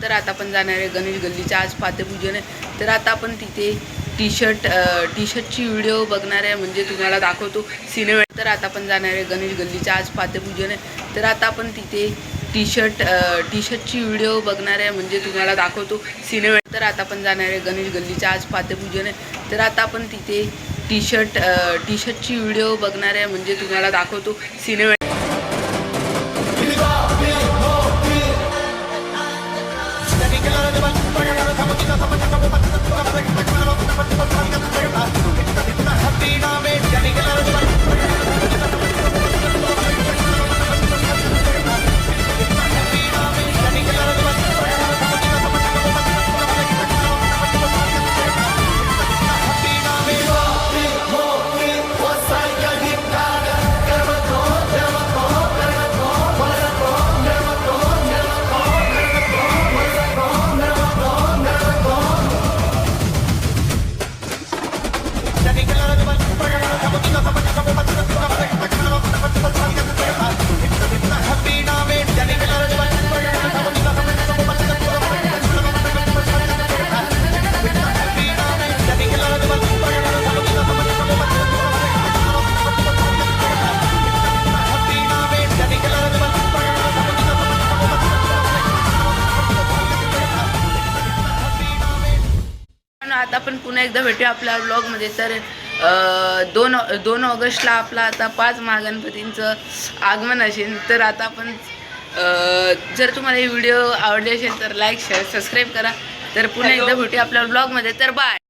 तर आता आपण जाणार आहे गणेश गल्लीच्या आज पाद्यपूजन आहे। तर आता आपण तिथे टी शर्टची व्हिडिओ बघणार आहे, म्हणजे तुम्हाला दाखवतो सिनेमॅटिक। तर आता आपण जाणार आहे गणेश गल्लीच्या आज पाद्यपूजन आहे। तर आता आपण तिथे टी शर्टची व्हिडिओ बघणार आहे, म्हणजे तुम्हाला दाखवतो सिनेमॅटिक। तर आता आपण जाणार आहे गणेश गल्लीच्या आज पाद्यपूजन आहे। तर आता आपण तिथे टी शर्टची व्हिडिओ बघणार आहे, म्हणजे तुम्हाला दाखवतो सिनेमॅटिक। आता आपण पुन्हा एकदा भेटूया आपल्या ब्लॉगमध्ये। तर 2 ऑगस्टला आपला आता 5 महागणपतींचं आगमन असेल। तर आता आपण जर तुम्हाला ही व्हिडिओ आवडली असेल तर लाईक शेअर सबस्क्राईब करा। तर पुन्हा एकदा भेटूया आपल्या ब्लॉगमध्ये। तर बाय।